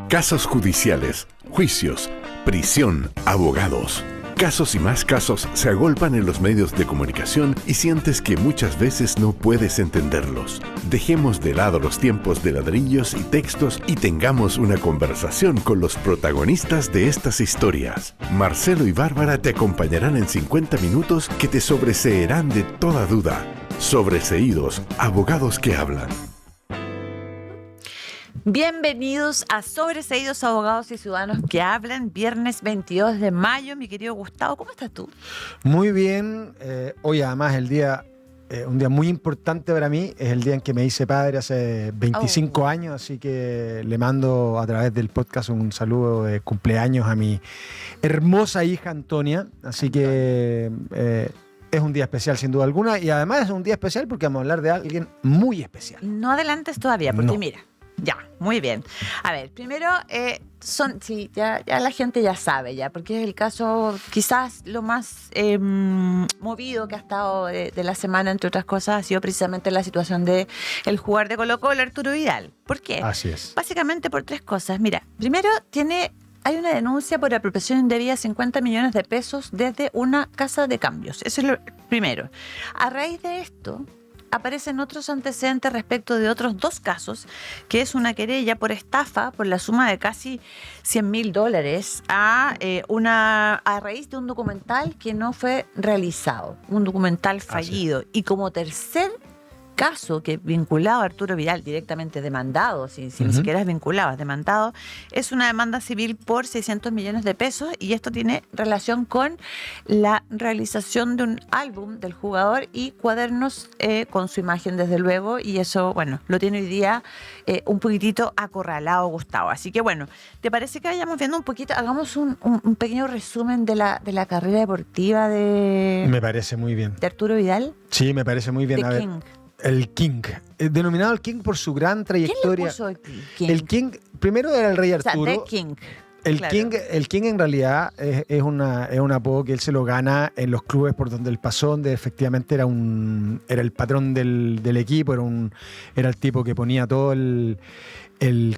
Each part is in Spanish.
Casos judiciales, juicios, prisión, abogados. Casos y más casos se agolpan en los medios de comunicación y sientes que muchas veces no puedes entenderlos. Dejemos de lado los tiempos de ladrillos y textos y tengamos una conversación con los protagonistas de estas historias. Marcelo y Bárbara te acompañarán en 50 minutos que te sobreseerán de toda duda. Sobreseídos, abogados que hablan. Bienvenidos a Sobreseídos, Abogados y Ciudadanos que Hablan, viernes 22 de mayo. Mi querido Gustavo, ¿cómo estás tú? Muy bien. Hoy además un día muy importante para mí. Es el día en que me hice padre hace 25 años, así que le mando a través del podcast un saludo de cumpleaños a mi hermosa hija Antonia. Así que es un día especial sin duda alguna, y además es un día especial porque vamos a hablar de alguien muy especial. No adelantes todavía, porque No. mira. Ya, muy bien. A ver, primero, ya la gente ya sabe, porque es el caso quizás lo más movido que ha estado de la semana, entre otras cosas, ha sido precisamente la situación de el jugador de Colo-Colo, Arturo Vidal. ¿Por qué? Así es. Básicamente por tres cosas. Mira, primero hay una denuncia por apropiación indebida de 50 millones de pesos desde una casa de cambios. Eso es lo primero. A raíz de esto aparecen otros antecedentes respecto de otros dos casos, que es una querella por estafa por la suma de casi $100,000 a raíz de un documental que no fue realizado, un documental fallido. Y como tercer caso que vinculado a Arturo Vidal, directamente demandado, si ni siquiera es vinculado, es demandado, es una demanda civil por 600 millones de pesos, y esto tiene relación con la realización de un álbum del jugador y cuadernos con su imagen, desde luego, y eso, bueno, lo tiene hoy día un poquitito acorralado Gustavo. Así que, bueno, ¿te parece que vayamos viendo un poquito, hagamos un pequeño resumen de la carrera deportiva Me parece muy bien. de Arturo Vidal? Sí, me parece muy bien. The King. El King, denominado el King por su gran trayectoria. ¿Quién le puso King? El King, primero era el rey O sea, Arturo. The King. El, claro. el King en realidad es un apodo que él se lo gana en los clubes por donde él pasó, donde efectivamente era el patrón del equipo, era el tipo que ponía todo el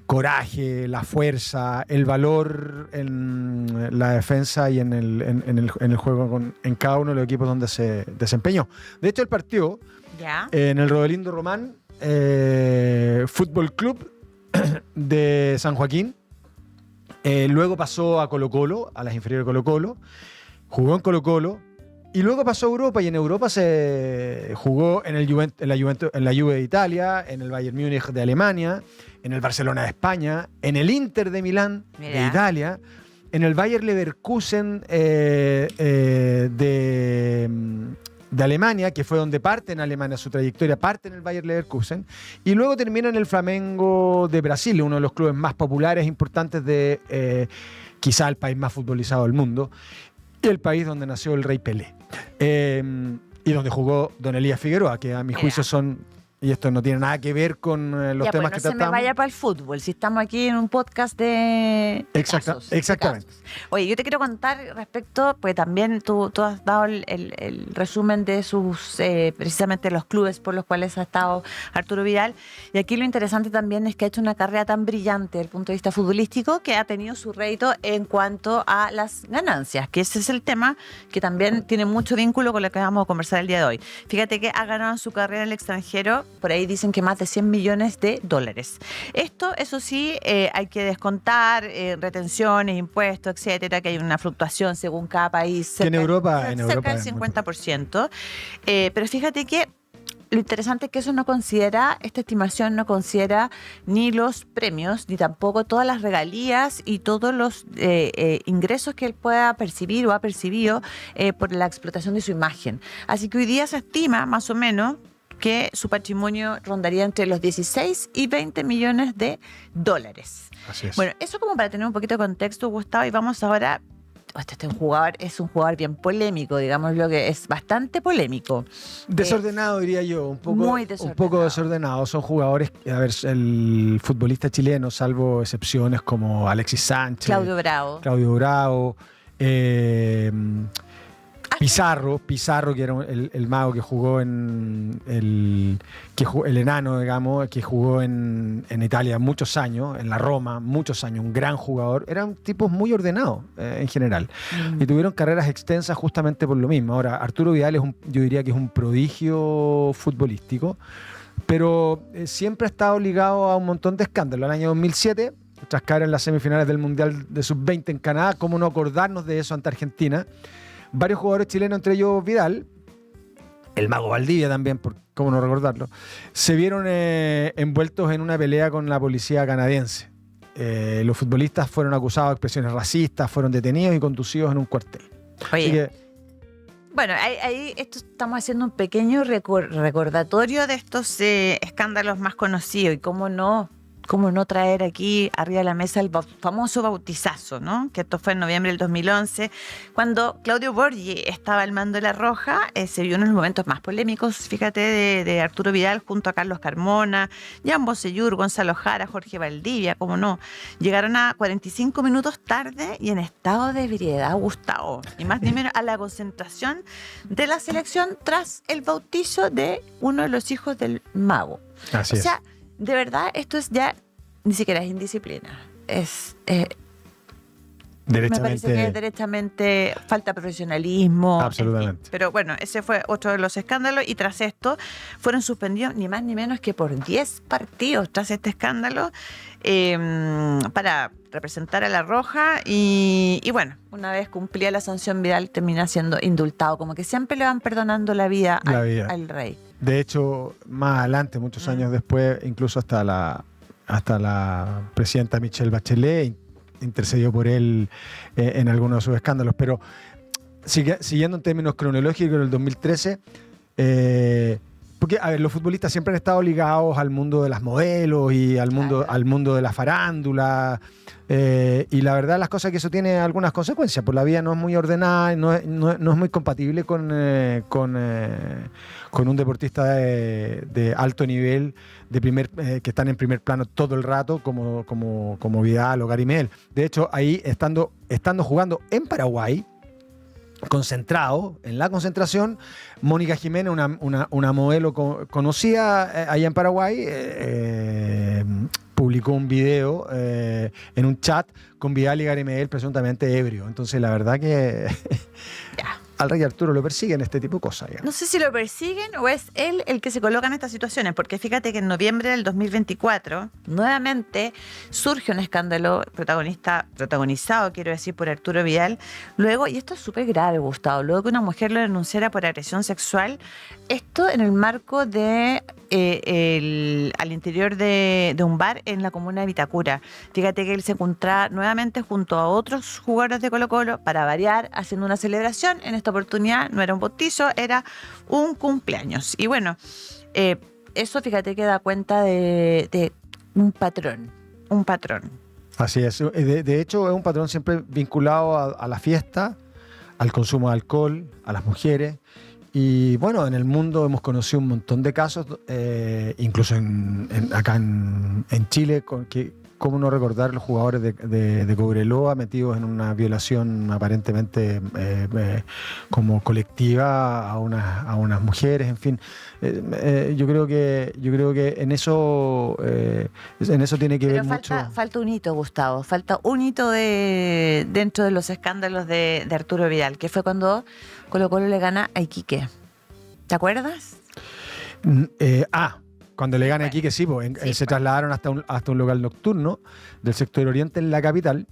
coraje, la fuerza, el valor en la defensa y en el juego en cada uno de los equipos donde se desempeñó. De hecho, él partió en el Rodelindo Román Fútbol Club de San Joaquín. Luego pasó a Colo-Colo, a las inferiores de Colo-Colo. Jugó en Colo-Colo. Y luego pasó a Europa, y en Europa se jugó en la Juve de Italia, en el Bayern Múnich de Alemania, en el Barcelona de España, en el Inter de Milán de Italia, en el Bayer Leverkusen de Alemania, que fue donde parte en Alemania su trayectoria, parte en el Bayer Leverkusen, y luego termina en el Flamengo de Brasil, uno de los clubes más populares e importantes de quizá el país más futbolizado del mundo, y el país donde nació el Rey Pelé. Y donde jugó Don Elías Figueroa, que a mi juicio son, y esto no tiene nada que ver con los temas que tratamos. No se me vaya para el fútbol, si estamos aquí en un podcast de casos, exactamente. De casos. Oye, yo te quiero contar respecto, pues también tú has dado el resumen de sus, precisamente los clubes por los cuales ha estado Arturo Vidal, y aquí lo interesante también es que ha hecho una carrera tan brillante desde el punto de vista futbolístico que ha tenido su rédito en cuanto a las ganancias, que ese es el tema que también tiene mucho vínculo con lo que vamos a conversar el día de hoy. Fíjate que ha ganado en su carrera en el extranjero, por ahí dicen que más de $100 millones. Esto, eso sí, hay que descontar retenciones, impuestos, etcétera, que hay una fluctuación según cada país. Cerca del 50%. Pero fíjate que lo interesante es que eso no considera, esta estimación no considera ni los premios, ni tampoco todas las regalías y todos los ingresos que él pueda percibir o ha percibido por la explotación de su imagen. Así que hoy día se estima, más o menos, que su patrimonio rondaría entre los 16 y 20 millones de dólares. Así es. Bueno, eso como para tener un poquito de contexto, Gustavo, y vamos ahora. Este es un jugador bien polémico, digamos, lo que es bastante polémico. Desordenado, diría yo, un desordenado. poco desordenado. Son jugadores, a ver, el futbolista chileno, salvo excepciones como Alexis Sánchez, Claudio Bravo. Ha Pizarro, que era el mago que jugó el enano, digamos, que jugó en Italia muchos años, en la Roma, muchos años, un gran jugador. Eran tipos muy ordenados en general. Y tuvieron carreras extensas justamente por lo mismo. Ahora, Arturo Vidal yo diría que es un prodigio futbolístico, pero siempre ha estado ligado a un montón de escándalos. El año 2007, tras caer en las semifinales del Mundial de Sub-20 en Canadá, ¿cómo no acordarnos de eso ante Argentina? Varios jugadores chilenos, entre ellos Vidal, el mago Valdivia también, cómo no recordarlo, se vieron envueltos en una pelea con la policía canadiense. Los futbolistas fueron acusados de expresiones racistas, fueron detenidos y conducidos en un cuartel. Oye, bueno, ahí estamos haciendo un pequeño recordatorio de estos escándalos más conocidos y cómo no traer aquí arriba de la mesa el famoso bautizazo, ¿no? Que esto fue en noviembre del 2011, cuando Claudio Borghi estaba al mando de La Roja. Se vio en los momentos más polémicos, fíjate, de Arturo Vidal junto a Carlos Carmona, Jan Bosellur, Gonzalo Jara, Jorge Valdivia, cómo no. Llegaron a 45 minutos tarde y en estado de ebriedad, Gustavo, y más ni menos a la concentración de la selección tras el bautizo de uno de los hijos del mago. Así es. De verdad, esto es ya, ni siquiera es indisciplina. Me parece que es derechamente falta profesionalismo. Absolutamente. Pero bueno, ese fue otro de los escándalos y tras esto fueron suspendidos ni más ni menos que por 10 partidos tras este escándalo para representar a La Roja y bueno, una vez cumplía la sanción, Vidal termina siendo indultado, como que siempre le van perdonando la vida al rey. De hecho, más adelante, muchos años después, incluso hasta la presidenta Michelle Bachelet intercedió por él en algunos de sus escándalos. Pero siguiendo en términos cronológicos, en el 2013, porque a ver, los futbolistas siempre han estado ligados al mundo de las modelos y al mundo de la farándula. Y la verdad, las cosas que eso tiene algunas consecuencias. Pues la vida no es muy ordenada, no es muy compatible con un deportista de alto nivel, que están en primer plano todo el rato, como Vidal o Gary Medel. De hecho, ahí estando jugando en Paraguay, concentrado, en la concentración, Mónica Jiménez, una modelo conocida allá en Paraguay, publicó un video en un chat con Vidal y Gary Medel presuntamente ebrio. Entonces, la verdad que al rey Arturo lo persiguen este tipo de cosas. Digamos. No sé si lo persiguen o es él el que se coloca en estas situaciones, porque fíjate que en noviembre del 2024 nuevamente surge un escándalo protagonizado, quiero decir, por Arturo Vidal. Luego, y esto es súper grave, Gustavo, luego que una mujer lo denunciara por agresión sexual, esto en el marco de al interior de un bar en la comuna de Vitacura. Fíjate que él se encontraba nuevamente junto a otros jugadores de Colo-Colo, para variar, haciendo una celebración. En esta oportunidad no era un bautizo, era un cumpleaños. Y bueno, eso fíjate que da cuenta de un patrón. Así es. De hecho, es un patrón siempre vinculado a la fiesta, al consumo de alcohol, a las mujeres. Y bueno, en el mundo hemos conocido un montón de casos, incluso acá en Chile, cómo no recordar los jugadores de Cobreloa metidos en una violación aparentemente como colectiva a unas mujeres, en fin. Yo creo que en eso tiene que ver mucho. Falta un hito, Gustavo, falta un hito dentro de los escándalos de Arturo Vidal, que fue cuando Colo-Colo le gana a Iquique. ¿Te acuerdas? Cuando le gana a Iquique, sí, se trasladaron hasta un local nocturno del sector oriente en la capital,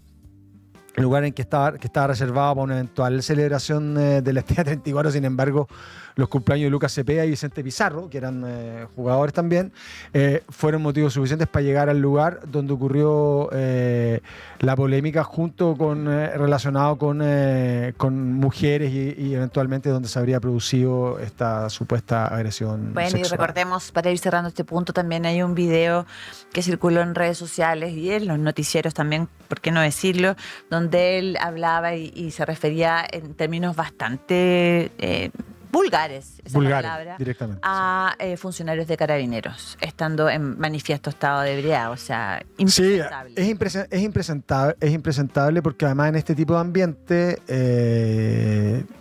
lugar en que estaba reservado para una eventual celebración de la Estrella 34. Sin embargo, los cumpleaños de Lucas Cepeda y Vicente Pizarro, que eran jugadores también, fueron motivos suficientes para llegar al lugar donde ocurrió la polémica, relacionado con mujeres y eventualmente donde se habría producido esta supuesta agresión sexual. Y recordemos, para ir cerrando este punto, también hay un video que circuló en redes sociales y en los noticieros también, ¿por qué no decirlo?, donde él hablaba y se refería en términos bastante vulgares, esa Vulgares, palabra, directamente. a funcionarios de carabineros, estando en manifiesto estado de ebriedad. O sea, Sí, impresentable. es impresentable porque además en este tipo de ambiente,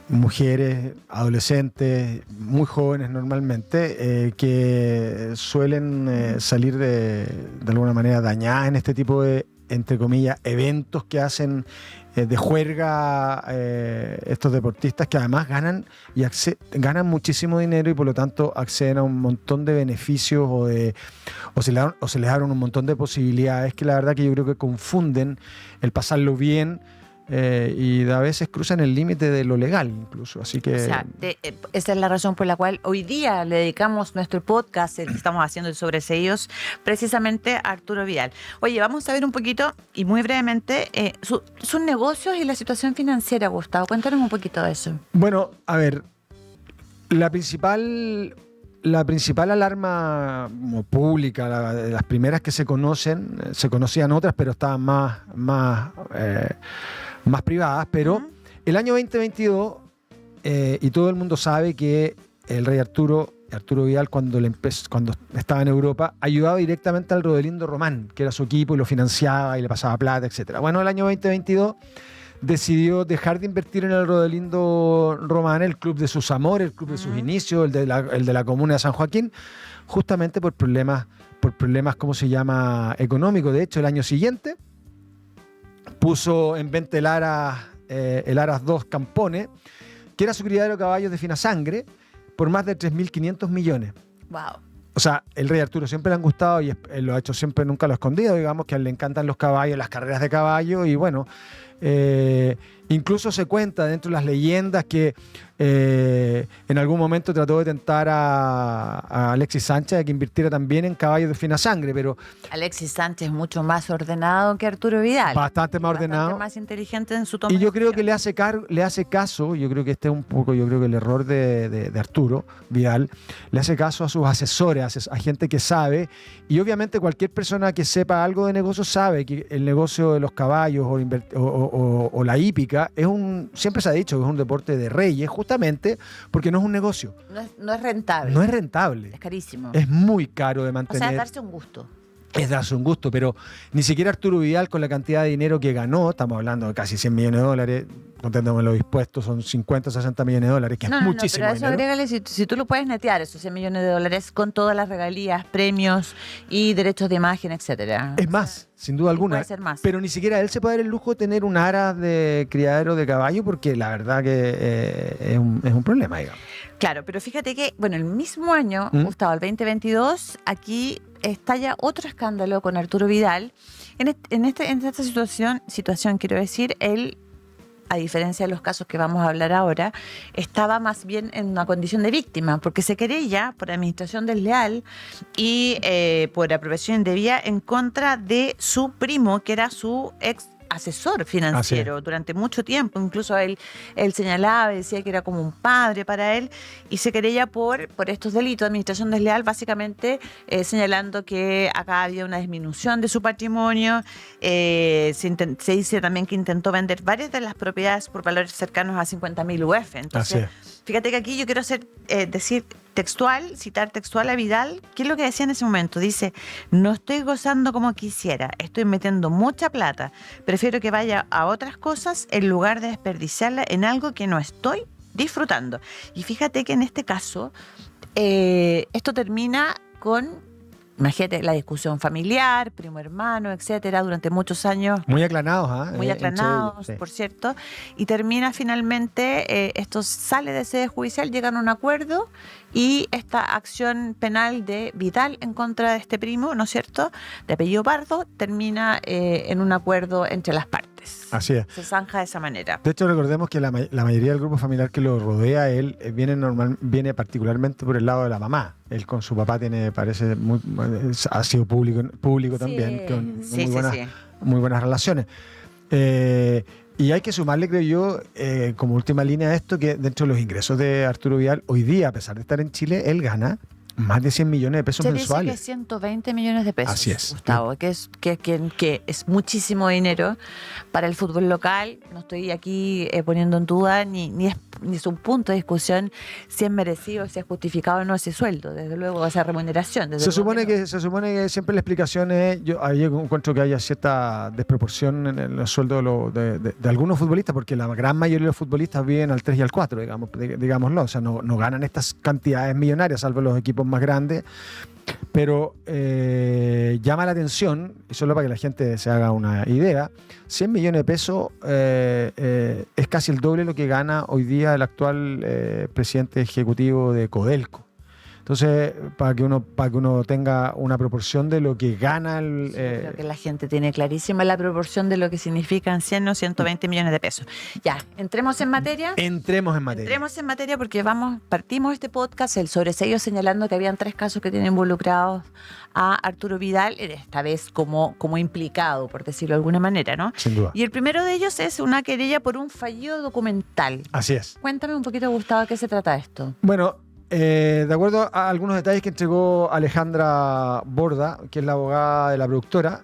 mujeres, adolescentes, muy jóvenes normalmente, que suelen salir de alguna manera dañadas en este tipo de, entre comillas, eventos que hacen de juerga estos deportistas, que además ganan ganan muchísimo dinero y por lo tanto acceden a un montón de beneficios o se les abren un montón de posibilidades que la verdad que yo creo que confunden el pasarlo bien y a veces cruzan el límite de lo legal incluso. Así que O sea, esa es la razón por la cual hoy día le dedicamos nuestro podcast, el que estamos haciendo sobre sellos, precisamente a Arturo Vidal. Oye, vamos a ver un poquito y muy brevemente sus negocios y la situación financiera, Gustavo. Cuéntanos un poquito de eso. bueno, a ver, la principal alarma como pública, de las primeras que se conocían otras, pero estaban más privadas, pero el año 2022, y todo el mundo sabe que el rey Arturo Vidal, cuando estaba en Europa, ayudaba directamente al Rodelindo Román, que era su equipo, y lo financiaba y le pasaba plata, etc. Bueno, el año 2022 decidió dejar de invertir en el Rodelindo Román, el club de sus amores, el club de sus inicios, el de la comuna de San Joaquín, justamente por problemas, ¿cómo se llama?, económicos. De hecho, el año siguiente puso en venta el Aras 2 Campone, que era su criadero de caballos de fina sangre, por más de 3.500 millones. Wow. O sea, el rey Arturo siempre le han gustado y él lo ha hecho siempre, nunca lo ha escondido, digamos, que a él le encantan los caballos, las carreras de caballo y bueno, incluso se cuenta dentro de las leyendas que en algún momento trató de tentar a Alexis Sánchez a que invirtiera también en caballos de fina sangre, pero Alexis Sánchez es mucho más ordenado que Arturo Vidal. bastante más ordenado. Bastante más inteligente en su toma Y de yo creo que decisiones. le hace caso, yo creo que este es un poco, yo creo que el error de Arturo Vidal, le hace caso a sus asesores, a gente que sabe, y obviamente cualquier persona que sepa algo de negocio sabe que el negocio de los caballos o la hípica siempre se ha dicho que es un deporte de reyes, justamente porque no es un negocio. No es rentable. No es rentable. Es carísimo. Es muy caro de O mantener. sea, darse un gusto. Es darse un gusto, pero ni siquiera Arturo Vidal, con la cantidad de dinero que ganó, estamos hablando de casi 100 millones de dólares, contándome los dispuestos, son 50, 60 millones de dólares, que es muchísimo pero a eso dinero. agrégale, si tú lo puedes netear, esos 100 millones de dólares, con todas las regalías, premios y derechos de imagen, etcétera. Es más, sin duda alguna. puede ser más. Pero ni siquiera él se puede dar el lujo de tener un aras de criadero de caballo, porque la verdad que es un problema, digamos. Claro, pero fíjate que, bueno, el mismo año, Gustavo, el 2022, aquí estalla otro escándalo con Arturo Vidal. En esta situación, quiero decir, él, a diferencia de los casos que vamos a hablar ahora, estaba más bien en una condición de víctima, porque se querella por administración desleal y por apropiación indebida en contra de su primo, que era su ex asesor financiero durante mucho tiempo. Incluso él señalaba y decía que era como un padre para él, y se querella por estos delitos de administración desleal, básicamente señalando que acá había una disminución de su patrimonio. Se dice también que intentó vender varias de las propiedades por valores cercanos a 50.000 UF. Entonces, fíjate que aquí yo quiero citar textual a Vidal, ¿qué es lo que decía en ese momento? Dice: no estoy gozando como quisiera, estoy metiendo mucha plata, prefiero que vaya a otras cosas en lugar de desperdiciarla en algo que no estoy disfrutando. Y fíjate que en este caso, esto termina con, imagínate, la discusión familiar, primo hermano, etcétera, durante muchos años. Muy aclanados, ¿ah? Muy aclanados, sí. por cierto. Y termina finalmente, esto sale de sede judicial, llegan a un acuerdo, y esta acción penal de Vidal en contra de este primo, ¿no es cierto?, de apellido Pardo, termina en un acuerdo entre las partes. Así es. Se zanja de esa manera. De hecho, recordemos que la mayoría del grupo familiar que lo rodea a él viene particularmente por el lado de la mamá. Él con su papá ha sido público también, con muy buenas relaciones. Y hay que sumarle, creo yo, como última línea a esto, que dentro de los ingresos de Arturo Vidal, hoy día, a pesar de estar en Chile, él gana Más de 100 millones de pesos Se dice mensuales. que 120 millones de pesos, Así es. Gustavo, que es muchísimo dinero para el fútbol local. No estoy aquí poniendo en duda ni es un punto de discusión si es merecido, si es justificado o no ese sueldo, desde luego, esa remuneración. Se supone que siempre la explicación es, yo encuentro que haya cierta desproporción en el sueldo de algunos futbolistas, porque la gran mayoría de los futbolistas viven al 3 y al 4, digámoslo, o sea, no ganan estas cantidades millonarias, salvo los equipos más grandes, pero llama la atención, y solo para que la gente se haga una idea, 100 millones de pesos es casi el doble de lo que gana hoy día el actual presidente ejecutivo de Codelco. Entonces, para que uno tenga una proporción de lo que gana el... Creo que la gente tiene clarísima la proporción de lo que significan 100 o 120 millones de pesos. Ya, entremos en materia. Entremos en materia. Entremos en materia porque partimos este podcast, el sobresello, señalando que habían 3 casos que tienen involucrados a Arturo Vidal, esta vez como implicado, por decirlo de alguna manera, ¿no? Sin duda. Y el primero de ellos es una querella por un fallido documental. Así es. Cuéntame un poquito, Gustavo, ¿de qué se trata esto? Bueno, de acuerdo a algunos detalles que entregó Alejandra Borda, que es la abogada de la productora.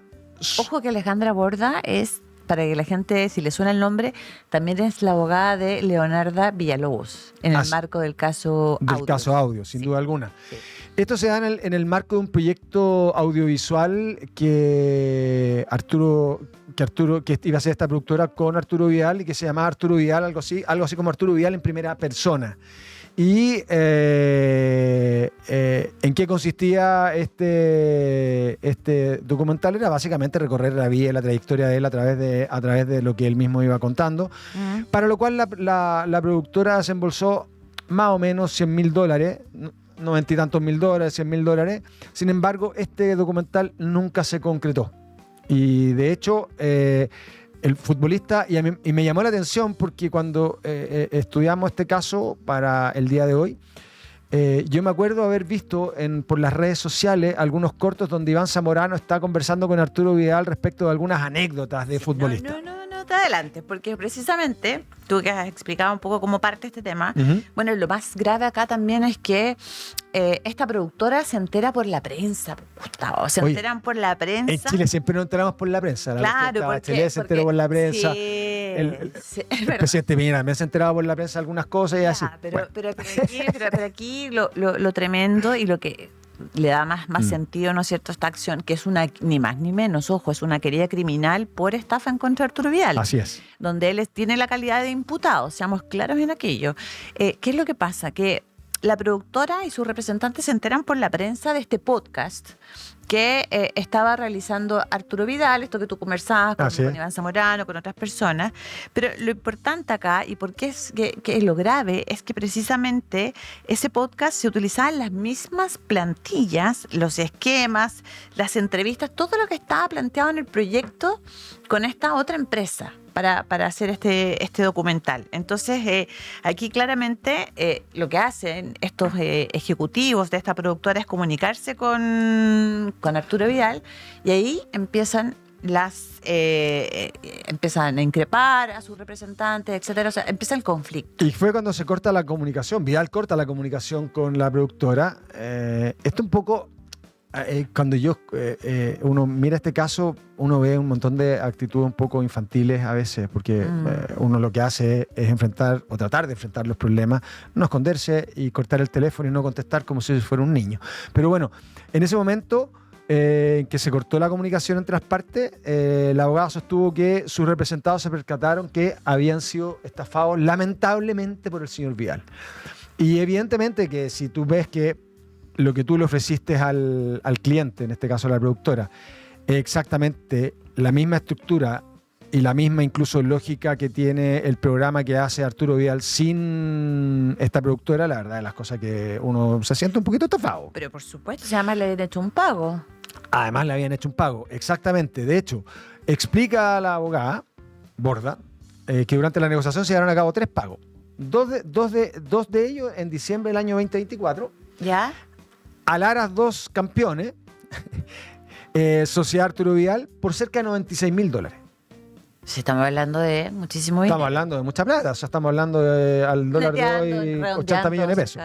Ojo que Alejandra Borda es, para que la gente, si le suena el nombre, también es la abogada de Leonarda Villalobos, en el marco del caso Audio. Del caso Audio, sin duda alguna. Sí. Esto se da en el marco de un proyecto audiovisual que iba a ser esta productora con Arturo Vidal y que se llamaba Arturo Vidal, algo así como Arturo Vidal en primera persona. ¿Y en qué consistía este documental? Era básicamente recorrer la vida y la trayectoria de él a través de lo que él mismo iba contando, para lo cual la productora desembolsó más o menos $100,000, 90 y tantos mil dólares, $100,000. Sin embargo, este documental nunca se concretó. Y de hecho... el futbolista, y me llamó la atención porque cuando estudiamos este caso para el día de hoy, yo me acuerdo haber visto por las redes sociales algunos cortos donde Iván Zamorano está conversando con Arturo Vidal respecto de algunas anécdotas de futbolistas. No te adelantes, porque precisamente tú que has explicado un poco cómo parte este tema, bueno, lo más grave acá también es que esta productora se entera por la prensa, Gustavo, enteran por la prensa. En Chile siempre nos enteramos por la prensa. Claro, porque se enteró por la prensa. Sí, El presidente Piñera también se enteraba por la prensa algunas cosas y así. Pero aquí lo tremendo y lo que le da más sentido, ¿no es cierto?, esta acción, que es ni más ni menos, ojo, es una querella criminal por estafa en contra de Arturo Vidal. Así es. Donde él tiene la calidad de imputado, seamos claros en aquello. ¿Qué es lo que pasa? Que la productora y sus representantes se enteran por la prensa de este podcast que estaba realizando Arturo Vidal, esto que tú conversabas con Iván Zamorano, con otras personas, pero lo importante acá, y por qué es que lo grave, es que precisamente ese podcast se utilizaban las mismas plantillas, los esquemas, las entrevistas, todo lo que estaba planteado en el proyecto con esta otra empresa para hacer este documental. Entonces, aquí claramente lo que hacen estos ejecutivos de esta productora es comunicarse con Arturo Vidal, y ahí empiezan empiezan a increpar a sus representantes, etcétera. O sea, empieza el conflicto. Y fue cuando se corta la comunicación. Vidal corta la comunicación con la productora. Esto un poco... cuando uno mira este caso, uno ve un montón de actitudes un poco infantiles a veces, porque uno lo que hace es enfrentar o tratar de enfrentar los problemas, no esconderse y cortar el teléfono y no contestar como si fuera un niño. Pero bueno, en ese momento en que se cortó la comunicación entre las partes, la abogada sostuvo que sus representados se percataron que habían sido estafados lamentablemente por el señor Vidal. Y evidentemente que si tú ves que lo que tú le ofreciste al cliente, en este caso a la productora, es exactamente la misma estructura y la misma incluso lógica que tiene el programa que hace Arturo Vidal sin esta productora, la verdad es las cosas que uno se siente un poquito estafado. Pero por supuesto, se llama le habían hecho un pago. Además le habían hecho un pago, exactamente. De hecho, explica a la abogada Borda que durante la negociación se llevaron a cabo 3 pagos. Dos de ellos en diciembre del año 2024. ¿Ya? Al Aras 2 campeones, Sociedad Arturo Vidal, por cerca de $96,000. Sí, estamos hablando de muchísimo dinero. Estamos hablando de mucha plata, o sea, estamos hablando al dólar de hoy, 80 millones de pesos.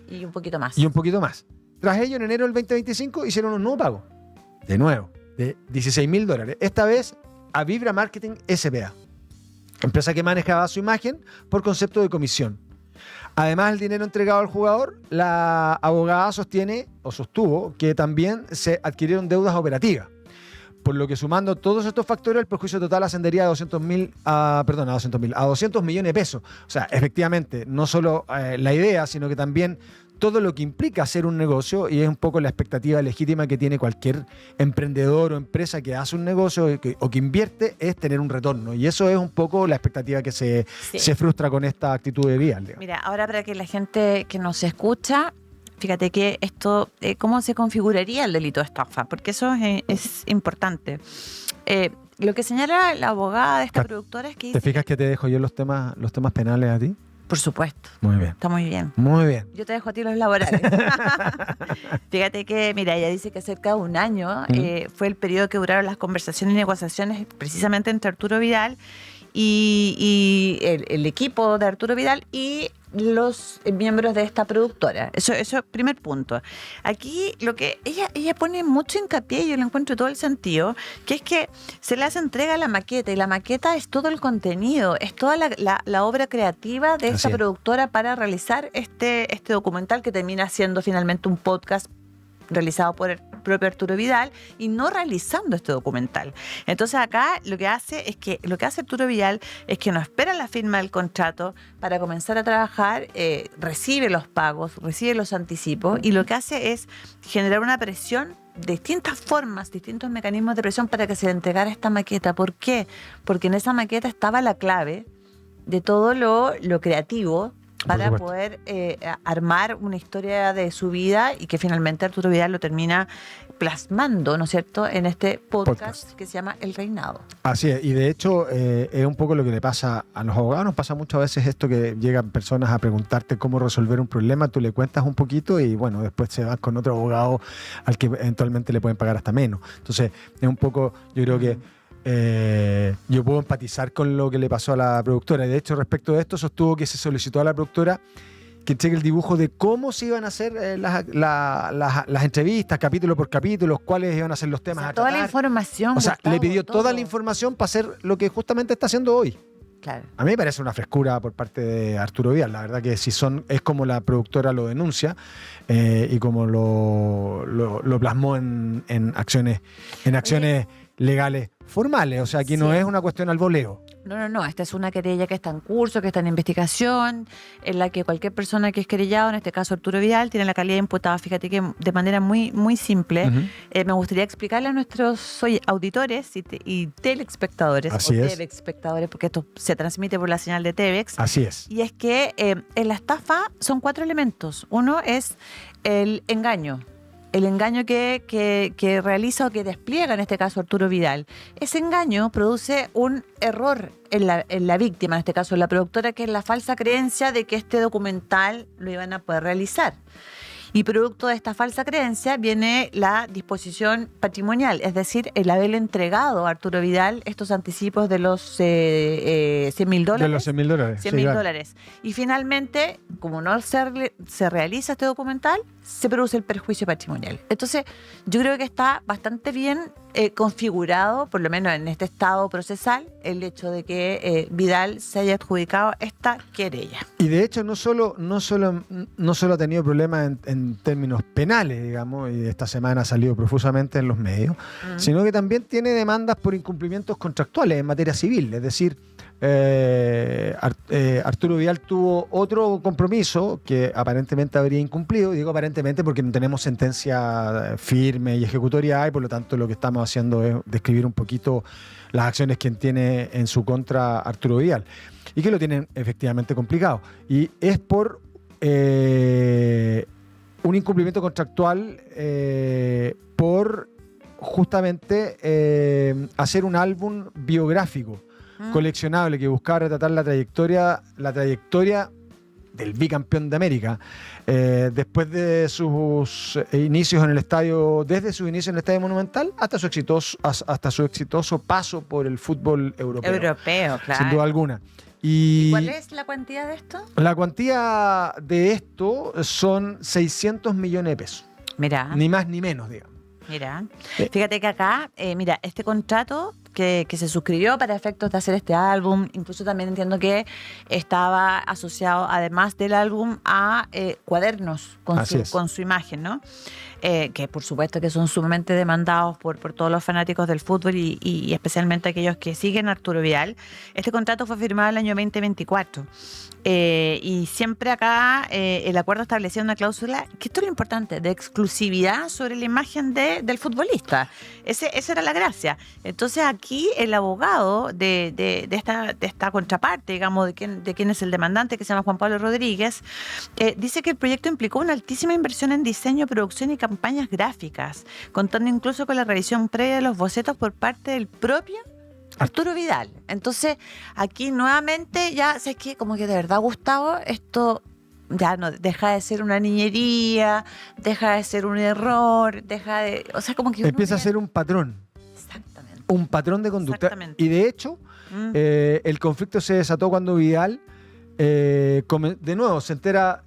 Y un poquito más. Y un poquito más. Tras ello, en enero del 2025 hicieron un nuevo pago, de nuevo, de $16,000. Esta vez a Vibra Marketing S.p.A., empresa que manejaba su imagen por concepto de comisión. Además del dinero entregado al jugador, la abogada sostuvo que también se adquirieron deudas operativas, por lo que sumando todos estos factores, el perjuicio total ascendería a 200 millones de pesos. O sea, efectivamente, no solo la idea, sino que también todo lo que implica hacer un negocio, y es un poco la expectativa legítima que tiene cualquier emprendedor o empresa que hace un negocio o que invierte, es tener un retorno. Y eso es un poco la expectativa que se frustra con esta actitud de Vidal. Mira, ahora para que la gente que nos escucha, fíjate que esto, ¿cómo se configuraría el delito de estafa? Porque eso es importante. Lo que señala la abogada de esta productora es que dice... ¿Te fijas que te dejo yo los temas penales a ti? Por supuesto. Muy bien. Está muy bien. Muy bien. Yo te dejo a ti los laborales. Fíjate que, mira, ella dice que cerca de un año fue el periodo que duraron las conversaciones y negociaciones precisamente entre Arturo Vidal y el equipo de Arturo Vidal y los miembros de esta productora. Eso es primer punto. Aquí lo que ella pone mucho hincapié, y yo lo encuentro todo el sentido, que es que se le hace entrega a la maqueta, y la maqueta es todo el contenido, es toda la obra creativa de esta productora para realizar este documental, que termina siendo finalmente un podcast realizado por el propio Arturo Vidal y no realizando este documental. Entonces acá lo que hace Arturo Vidal es que no espera la firma del contrato para comenzar a trabajar, recibe los pagos, recibe los anticipos, y lo que hace es generar una presión de distintas formas, distintos mecanismos de presión para que se le entregara esta maqueta. ¿Por qué? Porque en esa maqueta estaba la clave de todo lo creativo para poder armar una historia de su vida, y que finalmente Arturo Vidal lo termina plasmando, ¿no es cierto?, en este podcast que se llama El Reinado. Así es, y de hecho es un poco lo que le pasa a los abogados. Nos pasa muchas veces esto, que llegan personas a preguntarte cómo resolver un problema, tú le cuentas un poquito y bueno, después se van con otro abogado al que eventualmente le pueden pagar hasta menos. Entonces es un poco, yo creo que yo puedo empatizar con lo que le pasó a la productora. De hecho, respecto de esto, sostuvo que se solicitó a la productora que entregue el dibujo de cómo se iban a hacer las entrevistas, capítulo por capítulo, cuáles iban a ser los temas, o sea, a tratar. Toda la información. O sea, le pidió toda la información para hacer lo que justamente está haciendo hoy. Claro. A mí me parece una frescura por parte de Arturo Vidal. La verdad que es como la productora lo denuncia, y como lo plasmó en acciones legales formales. O sea, aquí no es una cuestión al voleo. No. Esta es una querella que está en curso, que está en investigación, en la que cualquier persona que es querellado, en este caso Arturo Vidal, tiene la calidad de imputado. Fíjate que de manera muy, muy simple, me gustaría explicarle a nuestros auditores y telespectadores, telespectadores, porque esto se transmite por la señal de TVX. Así es. Y es que en la estafa son 4 elementos. Uno es el engaño. El engaño que realiza o que despliega, en este caso, Arturo Vidal. Ese engaño produce un error en la víctima, en este caso en la productora, que es la falsa creencia de que este documental lo iban a poder realizar. Y producto de esta falsa creencia viene la disposición patrimonial, es decir, el haberle entregado a Arturo Vidal estos anticipos de los $100,000. De los $100,000. $100,000. Y finalmente, como no se realiza este documental, se produce el perjuicio patrimonial. Entonces, yo creo que está bastante bien configurado, por lo menos en este estado procesal, el hecho de que Vidal se haya adjudicado esta querella. Y de hecho no solo ha tenido problemas en términos penales, digamos, y esta semana ha salido profusamente en los medios, sino que también tiene demandas por incumplimientos contractuales en materia civil. Es decir, Arturo Vidal tuvo otro compromiso que aparentemente habría incumplido. Digo aparentemente porque no tenemos sentencia firme y ejecutoria, y por lo tanto lo que estamos haciendo es describir un poquito las acciones que tiene en su contra Arturo Vidal, y que lo tienen efectivamente complicado. Y es por un incumplimiento contractual, por justamente hacer un álbum biográfico coleccionable que buscaba retratar la trayectoria del bicampeón de América, después de sus inicios en el estadio, desde sus inicios en el Estadio Monumental hasta su exitoso paso por el fútbol europeo. Europeo, claro. Sin duda alguna. ¿Y cuál es la cuantía de esto? La cuantía de esto son 600 millones de pesos. Mira. Ni más ni menos, digamos. Mira, fíjate que acá, mira, este contrato que se suscribió para efectos de hacer este álbum, incluso también entiendo que estaba asociado, además del álbum, a cuadernos con su imagen, ¿no? Que por supuesto que son sumamente demandados por todos los fanáticos del fútbol y especialmente aquellos que siguen a Arturo Vidal. Este contrato fue firmado el año 2024. Y siempre acá el acuerdo establecía una cláusula, que esto es lo importante, de exclusividad sobre la imagen del futbolista. Esa era la gracia. Entonces aquí el abogado de esta contraparte, digamos, de quién es el demandante, que se llama Juan Pablo Rodríguez, dice que el proyecto implicó una altísima inversión en diseño, producción y campañas gráficas, contando incluso con la revisión previa de los bocetos por parte del propio Arturo Vidal. Entonces, aquí nuevamente ya sé que como que de verdad, Gustavo, esto ya no deja de ser una niñería, deja de ser un error, o sea, como que empieza a ser un patrón. Exactamente. Un patrón de conducta. Y de hecho, el conflicto se desató cuando Vidal, de nuevo, se entera,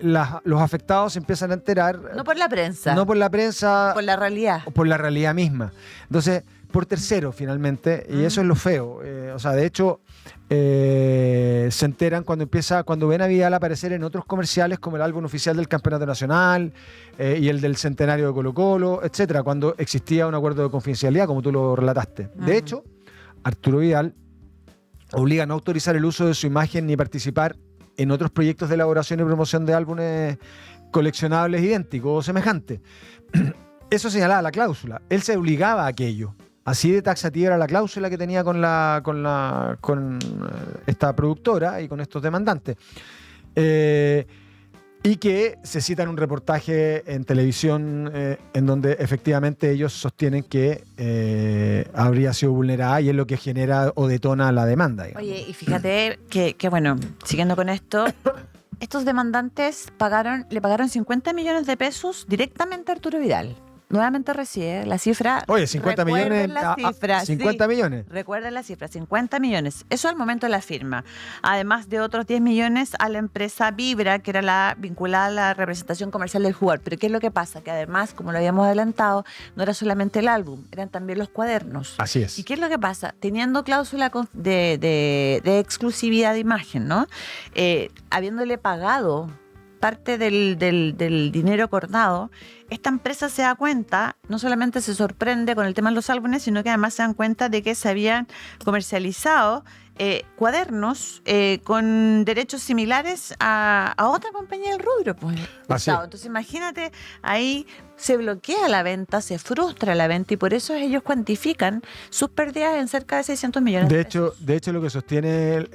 los afectados se empiezan a enterar. No por la prensa. No por la prensa. Por la realidad. Por la realidad misma. Entonces, por tercero, finalmente, y eso es lo feo. O sea, de hecho, se enteran cuando ven a Vidal aparecer en otros comerciales, como el álbum oficial del Campeonato Nacional y el del Centenario de Colo-Colo, etcétera, cuando existía un acuerdo de confidencialidad, como tú lo relataste. De hecho, Arturo Vidal obliga a no autorizar el uso de su imagen ni participar en otros proyectos de elaboración y promoción de álbumes coleccionables idénticos o semejantes. Eso señalaba la cláusula. Él se obligaba a aquello. Así de taxativa era la cláusula que tenía con esta productora y con estos demandantes. Y que se cita en un reportaje en televisión en donde efectivamente ellos sostienen que habría sido vulnerada y es lo que genera o detona la demanda, digamos. Oye, y fíjate que bueno, siguiendo con esto, estos demandantes le pagaron 50 millones de pesos directamente a Arturo Vidal. Nuevamente recibe la cifra. Oye, 50 millones. La cifra, 50 sí. millones. Recuerden la cifra, 50 millones. Eso al momento de la firma. Además de otros 10 millones a la empresa Vibra, que era la vinculada a la representación comercial del jugador. Pero ¿qué es lo que pasa? Que además, como lo habíamos adelantado, no era solamente el álbum, eran también los cuadernos. Así es. ¿Y qué es lo que pasa? Teniendo cláusula de exclusividad de imagen, ¿no? Habiéndole pagado parte del dinero acordado, esta empresa se da cuenta, no solamente se sorprende con el tema de los álbumes, sino que además se dan cuenta de que se habían comercializado cuadernos con derechos similares a otra compañía del rubro. Pues. Entonces imagínate, ahí se bloquea la venta, se frustra la venta y por eso ellos cuantifican sus pérdidas en cerca de 600 millones de pesos. De hecho, lo que sostiene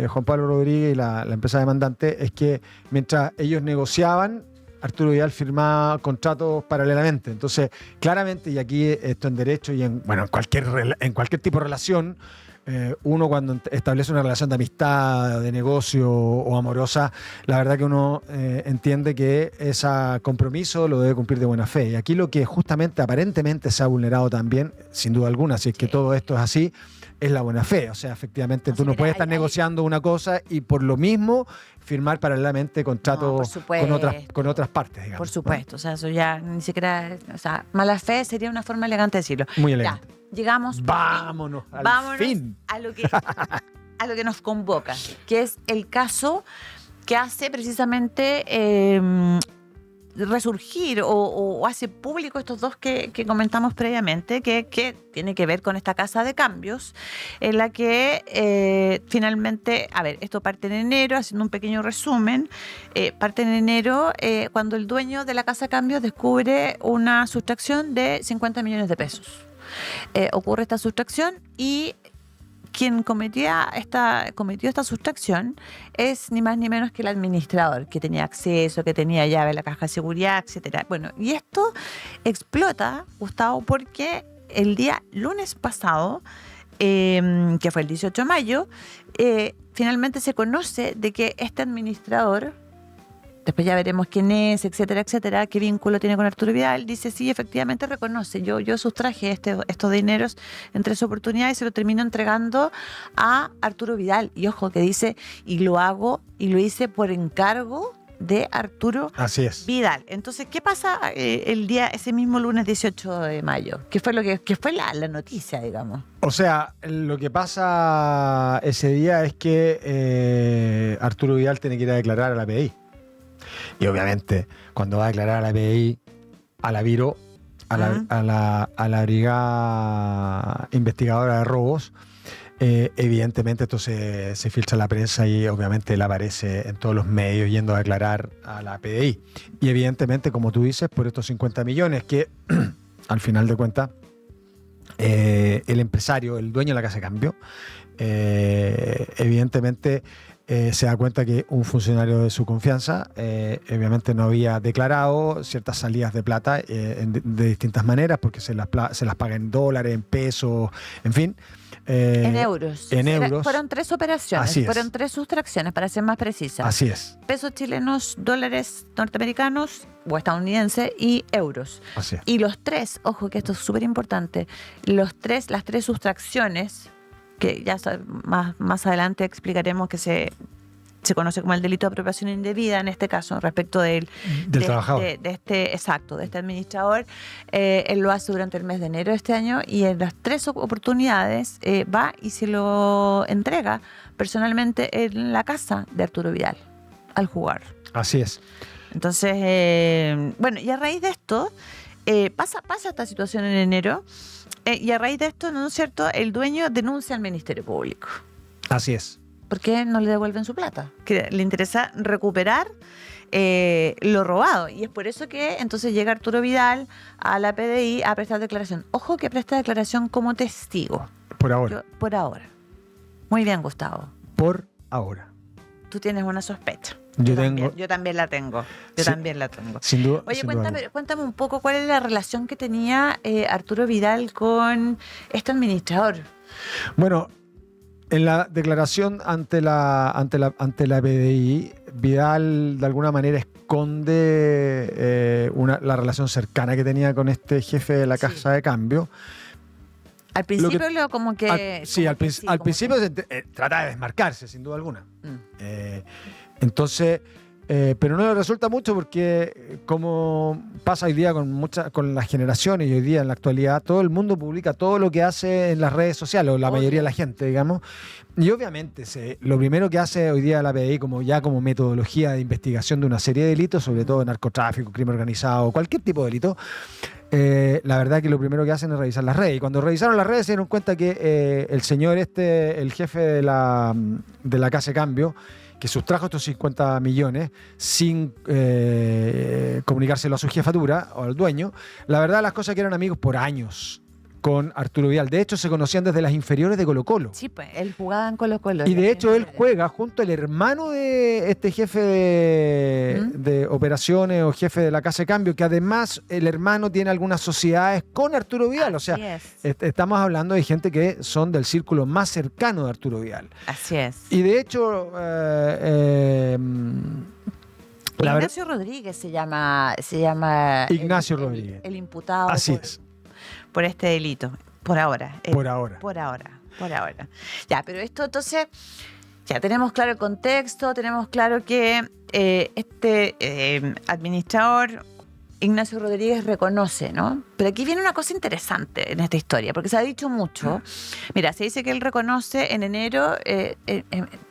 Juan Pablo Rodríguez y la empresa demandante es que mientras ellos negociaban, Arturo Vidal firmaba contratos paralelamente. Entonces, claramente, y aquí esto en derecho y en cualquier tipo de relación, uno cuando establece una relación de amistad, de negocio o amorosa, la verdad que uno entiende que ese compromiso lo debe cumplir de buena fe. Y aquí lo que justamente aparentemente se ha vulnerado también, sin duda alguna, si es que todo esto es así, es la buena fe. O sea, efectivamente, tú no puedes estar negociando una cosa y por lo mismo firmar paralelamente contratos con otras partes, digamos. Por supuesto, ¿no? O sea, eso ya ni siquiera, o sea, mala fe sería una forma elegante de decirlo. Muy elegante. Ya, llegamos. Vámonos al fin. A lo que nos convoca, que es el caso que hace precisamente resurgir o hace público estos dos que comentamos previamente, que tiene que ver con esta casa de cambios, en la que finalmente, a ver, esto parte en enero, haciendo un pequeño resumen, parte en enero cuando el dueño de la casa de cambios descubre una sustracción de 50 millones de pesos. Ocurre esta sustracción y quien cometió esta sustracción es ni más ni menos que el administrador, que tenía acceso, que tenía llave a la caja de seguridad, etcétera. Bueno, y esto explota, Gustavo, porque el día lunes pasado, que fue el 18 de mayo, finalmente se conoce de que este administrador, después ya veremos quién es, etcétera, etcétera, qué vínculo tiene con Arturo Vidal, dice, sí, efectivamente reconoce, yo sustraje estos dineros en 3 oportunidades y se lo termino entregando a Arturo Vidal. Y ojo, que dice, y lo hice por encargo de Arturo Así es. Vidal. Entonces, ¿qué pasa ese mismo lunes 18 de mayo? ¿Qué fue la noticia, digamos? O sea, lo que pasa ese día es que Arturo Vidal tiene que ir a declarar a la PDI. Y obviamente, cuando va a declarar a la PDI, a la Viro, a la Brigada Investigadora de Robos, evidentemente esto se filtra a la prensa y obviamente él aparece en todos los medios yendo a declarar a la PDI. Y evidentemente, como tú dices, por estos 50 millones que al final de cuentas el empresario, el dueño de la Casa de Cambio, evidentemente se da cuenta que un funcionario de su confianza obviamente no había declarado ciertas salidas de plata de distintas maneras, porque se las paga en dólares, en pesos, en fin. En euros. En euros. Fueron 3 operaciones, Así es. fueron 3 sustracciones, para ser más precisa. Así es. Pesos chilenos, dólares norteamericanos o estadounidenses y euros. Así es. Y los 3, ojo que esto es súper importante, las 3 sustracciones, que ya más adelante explicaremos que se conoce como el delito de apropiación indebida en este caso, respecto del trabajador. de este administrador. Él lo hace durante el mes de enero de este año y en las 3 oportunidades va y se lo entrega personalmente en la casa de Arturo Vidal al jugar. Así es. Entonces, bueno, y a raíz de esto, pasa esta situación en enero, y a raíz de esto, ¿no es cierto?, el dueño denuncia al Ministerio Público. Así es. ¿Por qué no le devuelven su plata? Que le interesa recuperar lo robado. Y es por eso que entonces llega Arturo Vidal a la PDI a prestar declaración. Ojo que presta declaración como testigo. Por ahora. Por ahora. Muy bien, Gustavo. Por ahora. Tú tienes una sospecha. Yo también la tengo. Yo Sí, también la tengo. sin duda. Oye, sin duda cuéntame un poco cuál es la relación que tenía Arturo Vidal con este administrador. Bueno, en la declaración ante la PDI, Vidal de alguna manera esconde la relación cercana que tenía con este jefe de la Casa de Cambio. Al principio como que... Al principio trata de desmarcarse, sin duda alguna. Entonces, pero no le resulta mucho porque, como pasa hoy día con las generaciones y hoy día en la actualidad, todo el mundo publica todo lo que hace en las redes sociales, o la mayoría de la gente, digamos. Y obviamente lo primero que hace hoy día la PDI como metodología de investigación de una serie de delitos, sobre todo narcotráfico, crimen organizado, cualquier tipo de delito, la verdad que lo primero que hacen es revisar las redes. Y cuando revisaron las redes se dieron cuenta que el señor el jefe de la Casa de Cambio, que sustrajo estos 50 millones sin comunicárselo a su jefatura o al dueño, la verdad las cosas que eran amigos por años con Arturo Vidal. De hecho, se conocían desde las inferiores de Colo-Colo. Sí, pues, él jugaba en Colo-Colo. Y de hecho, él juega junto al hermano de este jefe de operaciones o jefe de la Casa de Cambio, que además el hermano tiene algunas sociedades con Arturo Vidal. O sea, estamos hablando de gente que son del círculo más cercano de Arturo Vidal. Así es. Y de hecho... Ignacio Rodríguez se llama Ignacio Rodríguez. El imputado. Así es. Por este delito, por ahora. Por ahora. Ya, pero esto entonces, ya tenemos claro el contexto, tenemos claro que este administrador, Ignacio Rodríguez, reconoce, ¿no? Pero aquí viene una cosa interesante en esta historia, porque se ha dicho mucho. Mira, se dice que él reconoce en enero,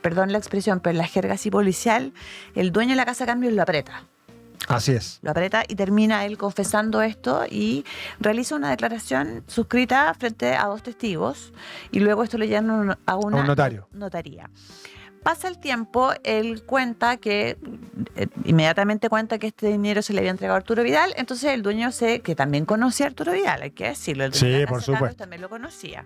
perdón la expresión, pero en la jerga así policial, el dueño de la Casa de Cambio lo aprieta. Así es. Lo aprieta y termina él confesando esto y realiza una declaración suscrita frente a 2 testigos y luego esto lo llevan a una notaría. Pasa el tiempo, él inmediatamente cuenta que este dinero se le había entregado a Arturo Vidal, entonces el dueño que también conocía a Arturo Vidal, hay que decirlo, el dueño de la por Casa de Cambio supuesto. también lo conocía.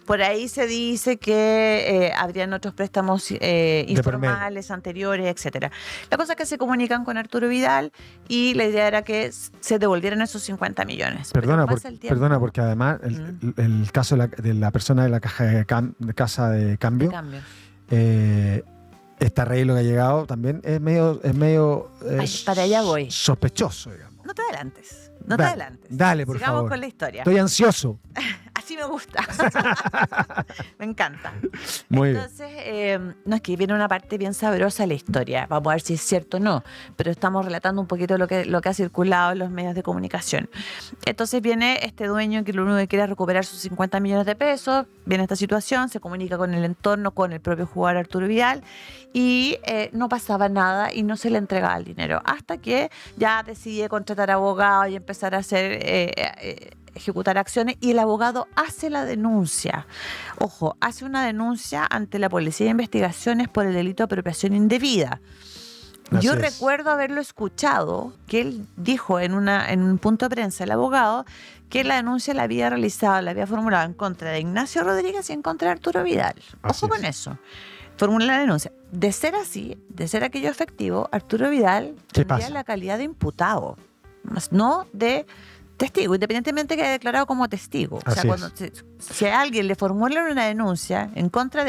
Por ahí se dice que habrían otros préstamos informales, anteriores, etcétera. La cosa es que se comunican con Arturo Vidal y la idea era que se devolvieran esos 50 millones. Perdona, porque además el caso de la persona de la Casa de Cambio. Este arreglo que ha llegado también es medio para allá voy. Sospechoso, digamos. No te adelantes. Dale, por Sigamos favor. con la historia. Estoy ansioso. Así me gusta. Me encanta. Muy bien. Entonces, no, es que viene una parte bien sabrosa de la historia. Vamos a ver si es cierto o no. Pero estamos relatando un poquito lo que ha circulado en los medios de comunicación. Entonces viene este dueño que lo único que quiere es recuperar sus 50 millones de pesos. Viene esta situación, se comunica con el entorno, con el propio jugador Arturo Vidal. Y no pasaba nada y no se le entregaba el dinero. Hasta que ya decide contratar abogados y empezar a ejecutar acciones, y el abogado hace la denuncia. Ojo, hace una denuncia ante la Policía de Investigaciones por el delito de apropiación indebida. Así Yo es. recuerdo haberlo escuchado, que él dijo en un punto de prensa, el abogado, que la denuncia la había realizado, la había formulado en contra de Ignacio Rodríguez y en contra de Arturo Vidal. Así Ojo con es. eso. Formula la denuncia. De ser así, de ser aquello efectivo, Arturo Vidal ¿Qué tendría pasa? la calidad de imputado, más no de testigo, independientemente que haya declarado como testigo. O sea, Así cuando si a alguien le formulan una denuncia en contra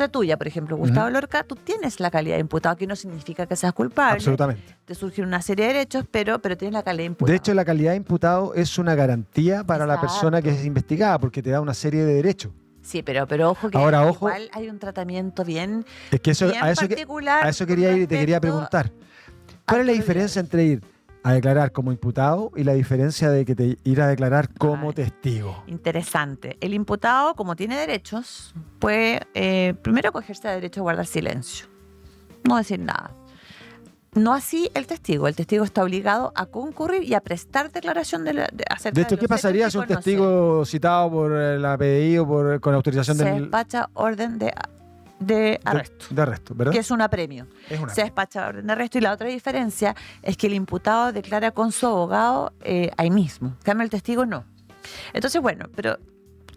tuya, por ejemplo, Gustavo Ujú. Lorca, tú tienes la calidad de imputado, que no significa que seas culpable. Absolutamente. Te surgen una serie de derechos, pero tienes la calidad de imputado. De hecho, la calidad de imputado es una garantía para la Exacto. persona que es investigada, porque te da una serie de derechos. Sí, pero ojo que Ahora, ojo. igual hay un tratamiento bien, Es que bien particular. a eso quería ir y te quería respecto preguntar. ¿Cuál es la Arturo diferencia entre ir a declarar como imputado y la diferencia de que te ir a declarar como Ay. testigo? Interesante. El imputado, como tiene derechos, puede primero acogerse al derecho a guardar silencio, no decir nada. No así el testigo. El testigo está obligado a concurrir y a prestar declaración acerca De hecho, los ¿qué pasaría hechos si que un conoce. testigo citado por la PDI o con autorización Se del despacha orden de arresto, de arresto, ¿verdad? que es un apremio. Es una. Se despacha orden de arresto, y la otra diferencia es que el imputado declara con su abogado ahí mismo. En cambio, el testigo no. Entonces, bueno, pero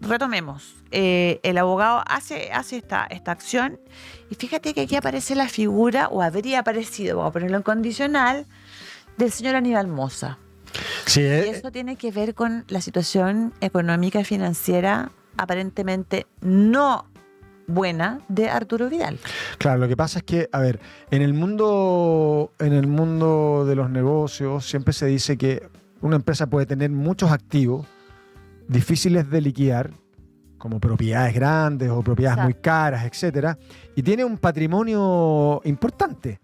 retomemos. El abogado hace esta acción, y fíjate que aquí aparece la figura, o habría aparecido, vamos a ponerlo en condicional, del señor Aníbal Mosa. Sí, Y eso tiene que ver con la situación económica y financiera aparentemente no buena de Arturo Vidal. claro, lo que pasa es que, a ver, en el mundo de los negocios siempre se dice que una empresa puede tener muchos activos difíciles de liquidar, como propiedades grandes o propiedades muy caras, etcétera, y tiene un patrimonio importante,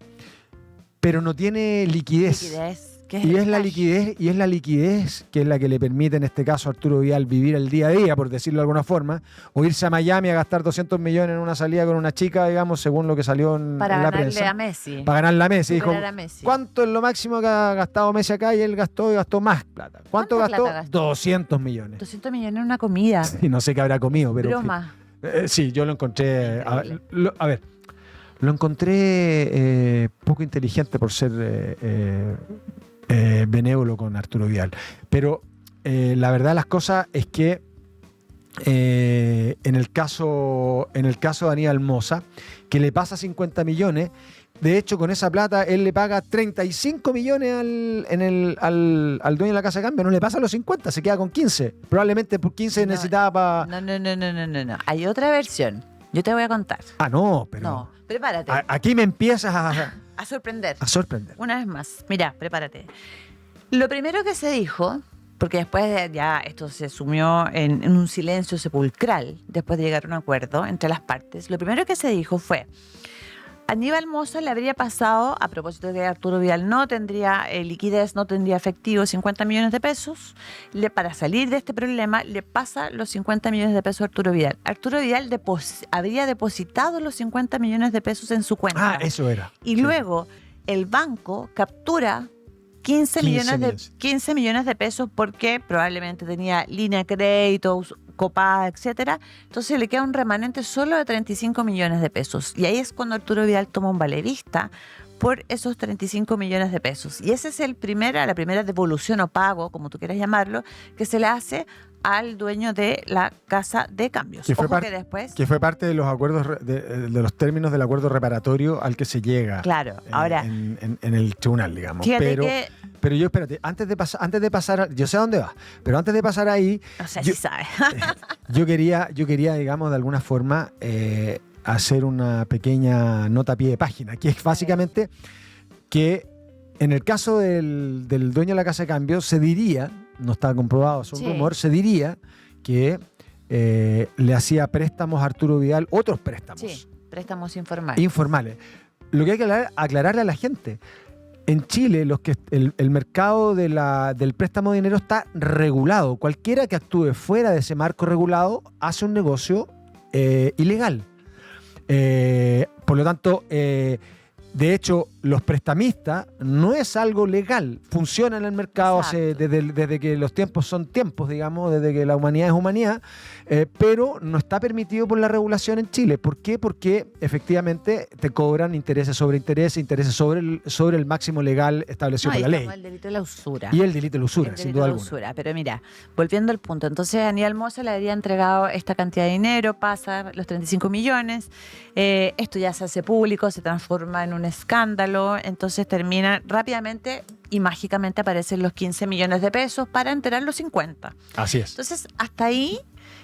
pero no tiene liquidez. Liquidez. ¿Qué Y el es la cash? liquidez que es la que le permite en este caso a Arturo Vidal vivir el día a día, por decirlo de alguna forma, o irse a Miami a gastar 200 millones en una salida con una chica, digamos, según lo que salió Para en la ganarle prensa. a Messi. Para ganar la Messi. Dijo, Superar a Messi. ¿cuánto es lo máximo que ha gastado Messi acá? Y él gastó más plata. ¿Cuánto ¿Cuánta gastó? plata gastó? 200 millones. 200 millones en una comida. Y no sé qué habrá comido, pero... Broma. Sí, yo lo encontré... Increíble. A ver, lo encontré poco inteligente por ser benévolo con Arturo Vidal. Pero la verdad de las cosas es que en el caso de Aníbal Mosa, que le pasa 50 millones, de hecho con esa plata él le paga 35 millones al dueño de la casa de cambio, no le pasa los 50, se queda con 15. Probablemente por 15 No, necesitaba para... No. Hay otra versión. Yo te voy a contar. Ah, no, pero No, prepárate. aquí me empiezas A sorprender. a sorprender. Una vez más. Mira, prepárate. Lo primero que se dijo, porque después ya esto se sumió en un silencio sepulcral, después de llegar a un acuerdo entre las partes, lo primero que se dijo fue: Aníbal Mosa le habría pasado, a propósito de que Arturo Vidal no tendría liquidez, no tendría efectivo 50 millones de pesos, para salir de este problema le pasa los 50 millones de pesos a Arturo Vidal. Arturo Vidal habría depositado los 50 millones de pesos en su cuenta. Ah, eso era. Y Sí. luego el banco captura 15 millones de pesos porque probablemente tenía línea de crédito, copada, etcétera. Entonces le queda un remanente solo de 35 millones de pesos. Y ahí es cuando Arturo Vidal toma un valevista por esos 35 millones de pesos. Y esa es la primera devolución o pago, como tú quieras llamarlo, que se le hace al dueño de la casa de cambios. Que fue Ojo que después... Que fue parte de los acuerdos, de los términos del acuerdo reparatorio al que se llega. Claro, ahora... En el tribunal, digamos. Fíjate Pero yo, espérate, antes de pasar, yo sé a dónde vas, pero antes de pasar ahí, No sé yo- si sabes. yo quería, digamos, de alguna forma, hacer una pequeña nota a pie de página, que es básicamente que en el caso del dueño de la casa de cambio se diría, no está comprobado, es un Sí. rumor, se diría que le hacía préstamos a Arturo Vidal, otros préstamos. Sí, préstamos informales. Informales. Lo que hay que aclararle a la gente. En Chile, el mercado del préstamo de dinero está regulado. Cualquiera que actúe fuera de ese marco regulado hace un negocio ilegal. Por lo tanto, de hecho, los prestamistas no es algo legal. Funciona en el mercado desde que los tiempos son tiempos, digamos, desde que la humanidad es humanidad, pero no está permitido por la regulación en Chile. ¿Por qué? Porque efectivamente te cobran intereses sobre el máximo legal establecido por la ley. El delito de la usura. Y el delito de la usura, sin duda alguna. Usura. Pero mira, volviendo al punto, entonces Aníbal Mosa le habría entregado esta cantidad de dinero, pasa los 35 millones, esto ya se hace público, se transforma en un escándalo, entonces termina rápidamente y mágicamente aparecen los 15 millones de pesos para enterar los 50. Así es. Entonces, hasta ahí,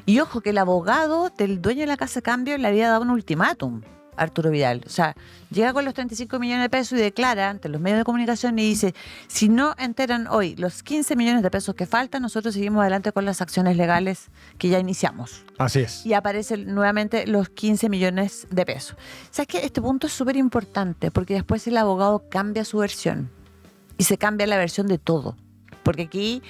y ojo que el abogado del dueño de la casa de cambio le había dado un ultimátum a Arturo Vidal. O sea, llega con los 35 millones de pesos y declara ante los medios de comunicación y dice, si no enteran hoy los 15 millones de pesos que faltan, nosotros seguimos adelante con las acciones legales que ya iniciamos. Así es. Y aparecen nuevamente los 15 millones de pesos. ¿Sabes qué? Este punto es súper importante porque después el abogado cambia su versión y se cambia la versión de todo. Porque aquí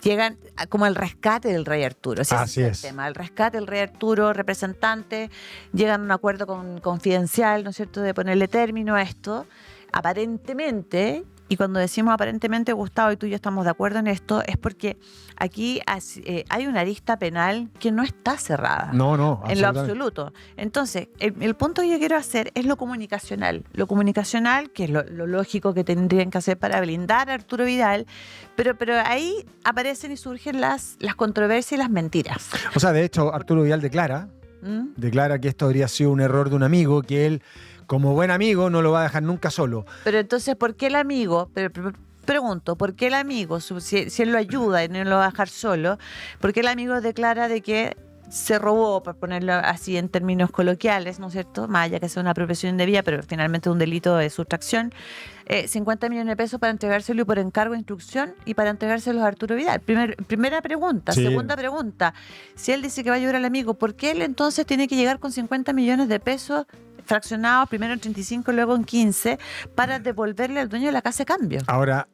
llegan como el rescate del rey Arturo. Así es. El tema, el rescate del rey Arturo, representante, llegan a un acuerdo confidencial, ¿no es cierto?, de ponerle término a esto. Aparentemente, y cuando decimos aparentemente, Gustavo, y tú y yo estamos de acuerdo en esto, es porque aquí hay una arista penal que no está cerrada. No. En lo absoluto. Entonces, el punto que yo quiero hacer es lo comunicacional. Lo comunicacional, que es lo lógico que tendrían que hacer para blindar a Arturo Vidal, pero ahí aparecen y surgen las controversias y las mentiras. O sea, de hecho, Arturo Vidal declara que esto habría sido un error de un amigo, que él, como buen amigo, no lo va a dejar nunca solo. Pero entonces, ¿por qué el amigo? Pregunto, ¿por qué el amigo, si él lo ayuda y no lo va a dejar solo, por qué el amigo declara de que se robó, por ponerlo así en términos coloquiales, ¿no es cierto? Más allá que sea una apropiación indebida, pero finalmente un delito de sustracción, 50 millones de pesos para entregárselo y por encargo de instrucción y para entregárselos a Arturo Vidal. Primera pregunta. Sí. Segunda pregunta, si él dice que va a ayudar al amigo, ¿por qué él entonces tiene que llegar con 50 millones de pesos fraccionados, primero en 35, luego en 15, para devolverle al dueño de la casa de cambio? Ahora,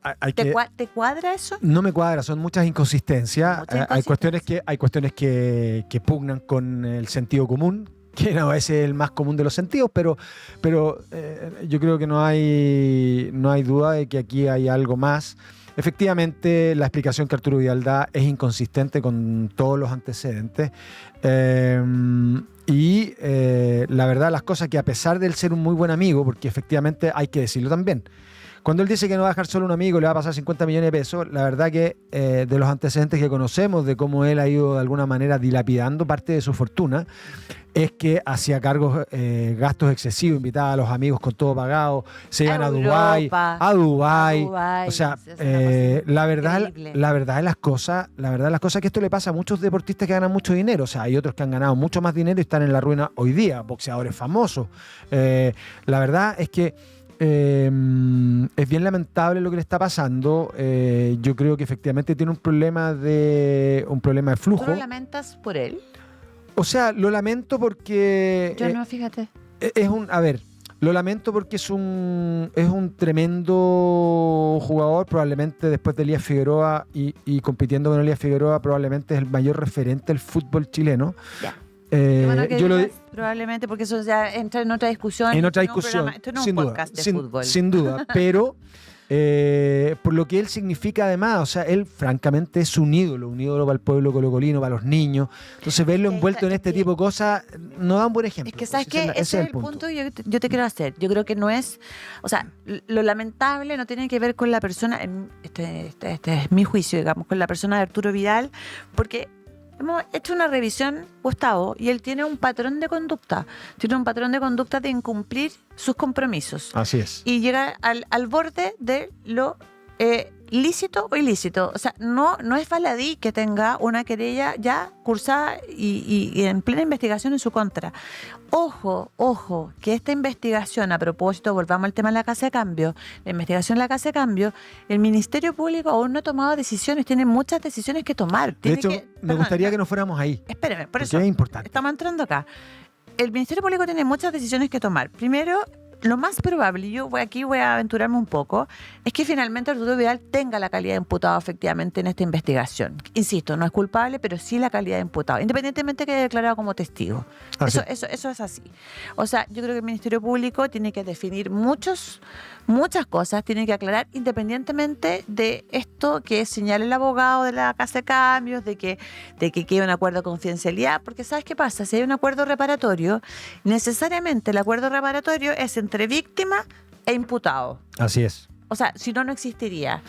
¿Te cuadra eso? No me cuadra, son muchas inconsistencias. Hay cuestiones que pugnan con el sentido común, que no es el más común de los sentidos, pero yo creo que no hay duda de que aquí hay algo más. Efectivamente, la explicación que Arturo Vidal da es inconsistente con todos los antecedentes. La verdad, las cosas que, a pesar de él ser un muy buen amigo, porque efectivamente hay que decirlo también, cuando él dice que no va a dejar solo un amigo, le va a pasar 50 millones de pesos, la verdad que de los antecedentes que conocemos, de cómo él ha ido de alguna manera dilapidando parte de su fortuna, es que hacía gastos excesivos, invitaba a los amigos con todo pagado, se iban a Dubái. O sea, la verdad de las cosas es que esto le pasa a muchos deportistas que ganan mucho dinero. O sea, hay otros que han ganado mucho más dinero y están en la ruina hoy día, boxeadores famosos. La verdad es que es bien lamentable lo que le está pasando. Yo creo que efectivamente tiene un problema de flujo. ¿Tú lo lamentas por él? O sea, lo lamento porque... Yo no, fíjate. Lo lamento porque es un tremendo jugador, probablemente después de Elías Figueroa y compitiendo con Elías Figueroa, probablemente es el mayor referente del fútbol chileno. Ya. Probablemente porque eso ya entra en otra discusión. Esto no es un podcast de fútbol. Sin duda, pero por lo que él significa además, o sea, él francamente es un ídolo para el pueblo colocolino, para los niños. Entonces verlo envuelto en este tipo de cosas no da un buen ejemplo. Es que, ¿sabes qué? Ese es el punto que yo te quiero hacer. Yo creo que no es, o sea, lo lamentable no tiene que ver con la persona, este es mi juicio, digamos, con la persona de Arturo Vidal, porque hemos hecho una revisión, Gustavo, y él tiene un patrón de conducta. Tiene un patrón de conducta de incumplir sus compromisos. Así es. Y llega al borde de lo lícito o ilícito. O sea, no es baladí que tenga una querella ya cursada y en plena investigación en su contra. Ojo, que esta investigación, a propósito, volvamos al tema de la Casa de Cambio, la investigación de la Casa de Cambio, el Ministerio Público aún no ha tomado decisiones, tiene muchas decisiones que tomar. De hecho, me gustaría que no fuéramos ahí. Espéreme, por eso es importante. estamos entrando acá. El Ministerio Público tiene muchas decisiones que tomar. Primero, lo más probable, y aquí voy a aventurarme un poco, es que finalmente Arturo Vidal tenga la calidad de imputado efectivamente en esta investigación. Insisto, no es culpable, pero sí la calidad de imputado, independientemente que haya declarado como testigo. Eso es así. O sea, yo creo que el Ministerio Público tiene que definir muchas cosas, tiene que aclarar independientemente de esto que señala el abogado de la Casa de Cambios, de que quede un acuerdo de confidencialidad, porque ¿sabes qué pasa? Si hay un acuerdo reparatorio, necesariamente el acuerdo reparatorio es entre víctima e imputado. Así es. O sea, si no, no existiría.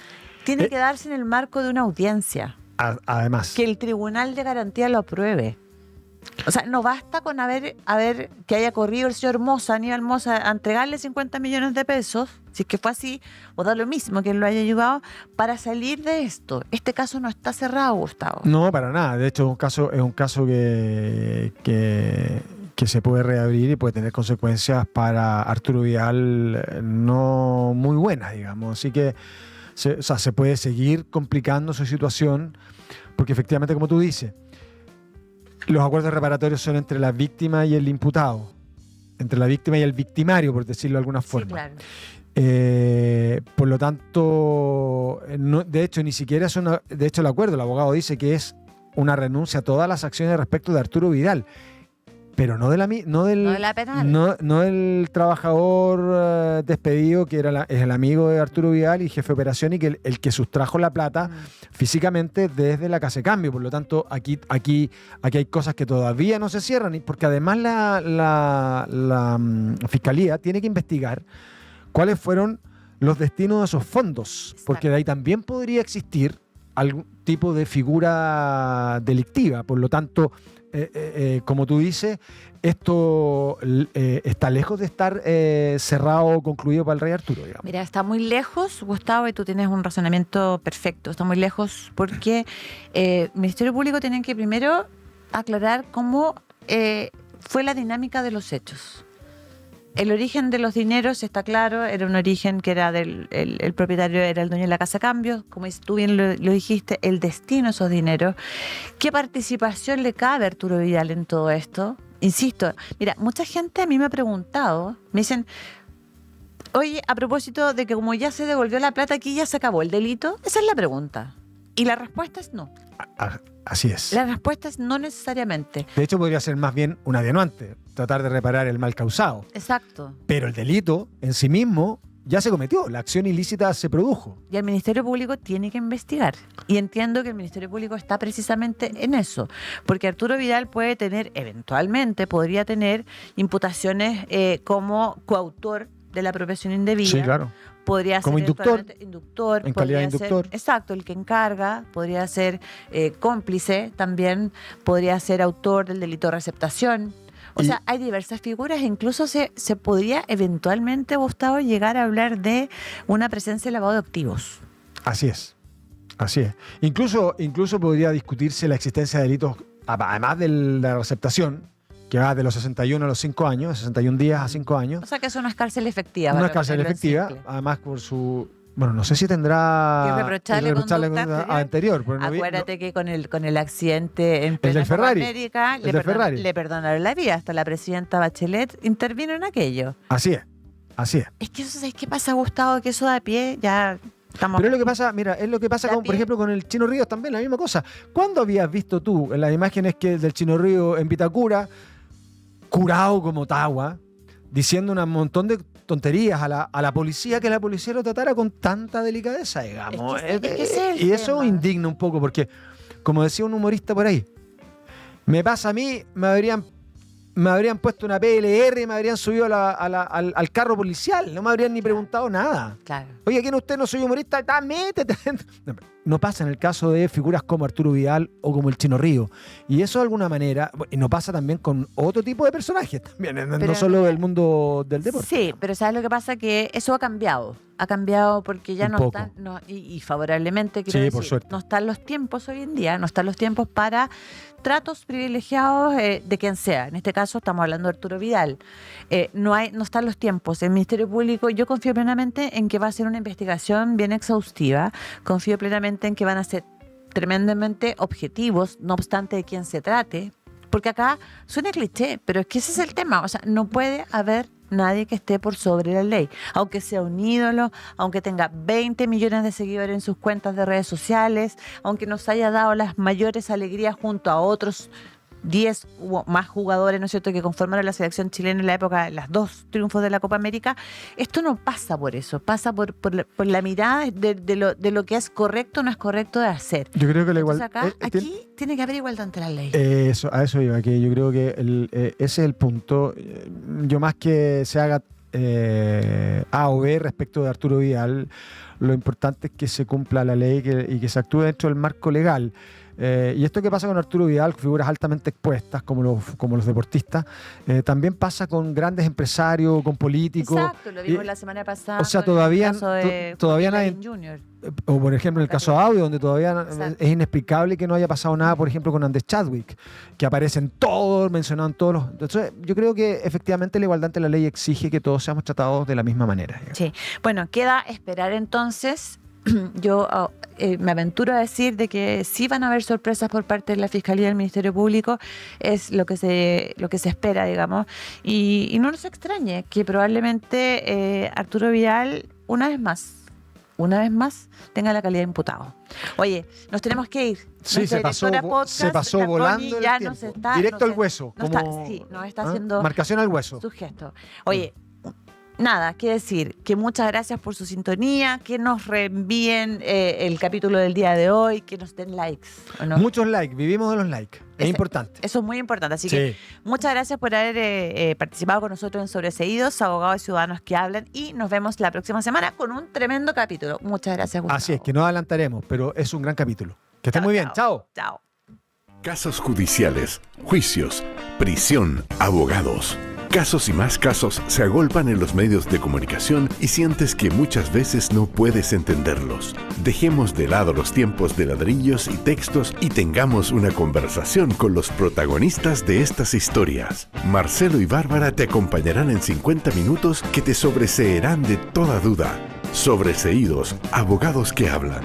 Tiene que darse en el marco de una audiencia. Además. Que el Tribunal de Garantía lo apruebe. O sea, no basta con haber que haya corrido el señor Moza, Aníbal Moza, a entregarle 50 millones de pesos, si es que fue así, o da lo mismo que él lo haya ayudado, para salir de esto. Este caso no está cerrado, Gustavo. No, para nada. De hecho, es un caso que se puede reabrir y puede tener consecuencias para Arturo Vidal no muy buenas, digamos. Así que se puede seguir complicando su situación, porque efectivamente, como tú dices, los acuerdos reparatorios son entre la víctima y el imputado, entre la víctima y el victimario, por decirlo de alguna forma. Sí, claro. Por lo tanto, de hecho, ni siquiera es de hecho el acuerdo, el abogado dice que es una renuncia a todas las acciones respecto de Arturo Vidal, pero no de la penal. No del trabajador despedido, que es el amigo de Arturo Vidal y jefe de operación, y que el que sustrajo la plata físicamente desde la Casa de Cambio. Por lo tanto, aquí hay cosas que todavía no se cierran, porque además la Fiscalía tiene que investigar cuáles fueron los destinos de esos fondos, porque de ahí también podría existir algún tipo de figura delictiva. Por lo tanto, como tú dices, esto está lejos de estar cerrado o concluido para el rey Arturo, digamos. Mira, está muy lejos, Gustavo, y tú tienes un razonamiento perfecto. Está muy lejos porque el Ministerio Público tiene que primero aclarar cómo fue la dinámica de los hechos. El origen de los dineros está claro, era un origen que era el propietario era el dueño de la Casa de Cambio, como tú bien lo dijiste, el destino de esos dineros. ¿Qué participación le cabe a Arturo Vidal en todo esto? Insisto, mira, mucha gente a mí me ha preguntado, me dicen, oye, a propósito de que como ya se devolvió la plata, aquí ya se acabó el delito, esa es la pregunta. Y la respuesta es no. Así es. La respuesta es no necesariamente. De hecho, podría ser más bien un atenuante, tratar de reparar el mal causado. Exacto. Pero el delito en sí mismo ya se cometió, la acción ilícita se produjo. Y el Ministerio Público tiene que investigar. Y entiendo que el Ministerio Público está precisamente en eso. Porque Arturo Vidal eventualmente podría tener imputaciones como coautor de la apropiación indebida. Sí, claro. Podría como ser inductor, en calidad de inductor. Exacto, el que encarga, podría ser cómplice también, podría ser autor del delito de receptación. O sea, hay diversas figuras, incluso se podría eventualmente, Gustavo, llegar a hablar de una presencia de lavado de activos. Así es. Incluso podría discutirse la existencia de delitos, además de la receptación, que va de los 61 a los 5 años, 61 días a 5 años. O sea que es una cárcel efectiva. Una cárcel efectiva, además por su... Bueno, no sé si tendrá irreprochable conducta anterior. Acuérdate que con el accidente en plena América le perdonaron la vida. Hasta la presidenta Bachelet intervino en aquello. Así es. Es que eso, ¿sabes qué pasa, Gustavo? Que eso da pie ya... Pero es lo que pasa, mira, por ejemplo, con el Chino Ríos también, la misma cosa. ¿Cuándo habías visto tú en las imágenes del Chino Ríos en Vitacura, curado como tagua, diciendo un montón de tonterías a la policía, que la policía lo tratara con tanta delicadeza, digamos? Y eso indigna un poco, porque, como decía un humorista por ahí, me pasa a mí, me habrían me habrían puesto una PLR y me habrían subido al carro policial. No me habrían ni preguntado nada. Claro. Oye, ¿quién usted? No soy humorista. Métete. No pasa en el caso de figuras como Arturo Vidal o como el Chino Río. Y eso de alguna manera, y no pasa también con otro tipo de personajes también, Pero, no solo del mundo del deporte. Sí, pero ¿sabes lo que pasa? Que eso ha cambiado. Ha cambiado porque ya Un no poco. están, y favorablemente, quiero Sí, decir, por suerte. no están los tiempos hoy en día, no están los tiempos para tratos privilegiados de quien sea. En este caso estamos hablando de Arturo Vidal. No están los tiempos. El Ministerio Público, yo confío plenamente en que va a ser una investigación bien exhaustiva. Confío plenamente en que van a ser tremendamente objetivos, no obstante de quién se trate. Porque acá suena cliché, pero es que ese es el tema. O sea, no puede haber nadie que esté por sobre la ley. Aunque sea un ídolo, aunque tenga 20 millones de seguidores en sus cuentas de redes sociales, aunque nos haya dado las mayores alegrías junto a otros 10 o más jugadores, ¿no es cierto?, que conformaron la selección chilena en la época de los 2 triunfos de la Copa América. Esto no pasa por eso, pasa por la mirada de lo que es correcto o no es correcto de hacer. Yo creo que la Entonces igualdad. acá, aquí tiene que haber igualdad ante la ley. A eso iba, que yo creo que ese es el punto. Yo más que se haga A o B respecto de Arturo Vidal, lo importante es que se cumpla la ley y que se actúe dentro del marco legal. Y esto que pasa con Arturo Vidal, figuras altamente expuestas como los deportistas, también pasa con grandes empresarios, con políticos. Exacto, lo vimos la semana pasada. O sea, con todavía, el caso de todavía Joaquín nadie, Lavín Jr. o por ejemplo en el caso de Audio, donde todavía Exacto. es inexplicable que no haya pasado nada, por ejemplo, con Andrés Chadwick, que aparece en todos, mencionado en todos los... Entonces, yo creo que efectivamente la igualdad ante la ley exige que todos seamos tratados de la misma manera. Sí, bueno, queda esperar entonces. Yo me aventuro a decir de que sí van a haber sorpresas por parte de la Fiscalía y del Ministerio Público, es lo que se espera, digamos, y no nos extrañe que probablemente Arturo Vidal una vez más tenga la calidad de imputado. Oye, nos tenemos que ir. Sí, Nuestra se directora pasó la volando Connie, el ya tiempo. nos está, Directo al hueso. nos está haciendo marcación al hueso. su gesto. Oye, nada, que decir, que muchas gracias por su sintonía, que nos reenvíen el capítulo del día de hoy, que nos den likes. ¿O no? Muchos likes, vivimos de los likes. Es importante. Eso es muy importante, así que muchas gracias por haber participado con nosotros en Sobreseídos, abogados y ciudadanos que hablan, y nos vemos la próxima semana con un tremendo capítulo. Muchas gracias, Gustavo. Así es, que no adelantaremos, pero es un gran capítulo. Que esté muy bien, chao. Chao. Casos judiciales, juicios, prisión, abogados. Casos y más casos se agolpan en los medios de comunicación y sientes que muchas veces no puedes entenderlos. Dejemos de lado los tiempos de ladrillos y textos y tengamos una conversación con los protagonistas de estas historias. Marcelo y Bárbara te acompañarán en 50 minutos que te sobreseerán de toda duda. Sobreseídos, abogados que hablan.